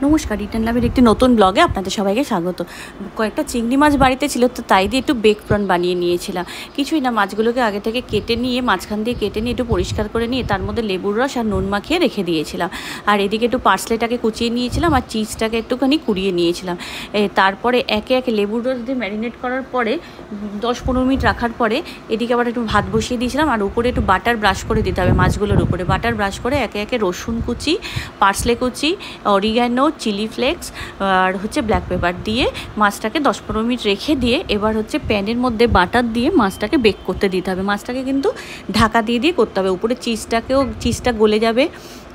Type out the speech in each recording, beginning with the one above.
নমস্কার, রিটার্ন লাভের একটি নতুন ব্লগে আপনাদের সবাইকে স্বাগত। কয়েকটা চিংড়ি মাছ বাড়িতে ছিল, তো তাই দিয়ে একটু বেক প্রন বানিয়ে নিয়েছিলাম। কিছুই না, মাছগুলোকে আগে থেকে কেটে নিয়ে, মাঝখান দিয়ে কেটে নিয়ে একটু পরিষ্কার করে নিয়ে তার মধ্যে লেবুর রস আর নুন মাখিয়ে রেখে দিয়েছিলাম। আর এদিকে একটু পার্সলেটাকে কুচিয়ে নিয়েছিলাম আর চিজটাকে একটুখানি কুড়িয়ে নিয়েছিলাম। তারপরে একে একে লেবুর রস দিয়ে ম্যারিনেট করার পরে 10-15 মিনিট রাখার পরে এদিকে আবার একটু ভাত বসিয়ে দিয়েছিলাম। আর উপরে একটু বাটার ব্রাশ করে দিতে হবে, মাছগুলোর উপরে বাটার ব্রাশ করে একে একে রসুন কুচি, পার্সলে কুচি, অরিগ্যানো, চিলি ফ্লেক্স আর হচ্ছে ব্ল্যাক পেপার দিয়ে মাছটাকে 10-15 মিনিট রেখে দিয়ে এবার হচ্ছে প্যানের মধ্যে বাটার দিয়ে মাছটাকে বেক করতে দিতে হবে। মাছটাকে কিন্তু ঢাকা দিয়ে দিয়ে করতে হবে। উপরে চিজটা গলে যাবে,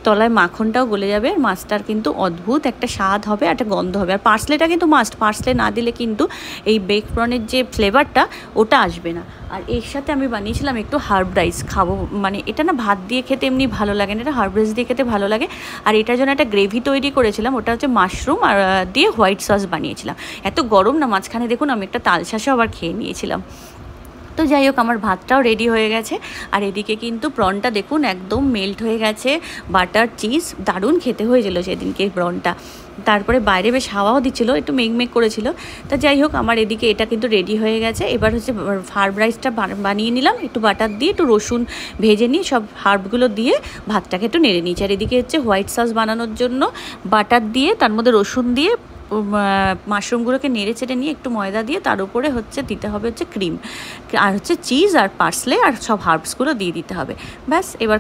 তলায় মাখনটাও গলে যাবে। মাছটার কিন্তু অদ্ভুত একটা স্বাদ হবে, একটা গন্ধ হবে। আর পার্সলেটা কিন্তু মাস্ট, পার্সলে না দিলে কিন্তু এই বেক প্রনের যে ফ্লেভারটা ওটা আসবে না। আর এর সাথে আমি বানিয়েছিলাম একটু হার্ব রাইস খাবো, মানে এটা না ভাত দিয়ে খেতে এমনি ভালো লাগে না, এটা হার্ব রাইস দিয়ে খেতে ভালো লাগে। আর এটার জন্য একটা গ্রেভি তৈরি করেছিলাম, ওটা হচ্ছে মাশরুম আর দিয়ে হোয়াইট সস বানিয়েছিলাম। এত গরম না, মাঝখানে দেখুন আমি একটা তালশাঁসও আবার খেয়ে নিয়েছিলাম। তো যাই হোক, আমার ভাতটাও রেডি হয়ে গেছে। আর এদিকে কিন্তু প্রনটা দেখুন একদম মেল্ট হয়ে গেছে, বাটার চিজ, দারুণ খেতে হয়েছিল সেদিনকে প্রনটা। তারপরে বাইরে বেশ হাওয়াও দিচ্ছিলো, একটু মেঘ করেছিল। তা যাই হোক, আমার এদিকে এটা কিন্তু রেডি হয়ে গেছে। এবার হচ্ছে হার্ব রাইসটা বানিয়ে নিলাম, একটু বাটার দিয়ে একটু রসুন ভেজে নিয়ে সব হার্বগুলো দিয়ে ভাতটাকে একটু নেড়ে নিয়েছি। আর এদিকে হচ্ছে হোয়াইট সস বানানোর জন্য বাটার দিয়ে তার মধ্যে রসুন দিয়ে মাশরুমগুলোকে নেড়ে চেড়ে নিয়ে একটু ময়দা দিয়ে তার উপরে হচ্ছে দিতে হবে হচ্ছে ক্রিম, আর হচ্ছে চিজ আর পার্সলে আর সব হার্বসগুলো দিয়ে দিতে হবে। ব্যাস, এবার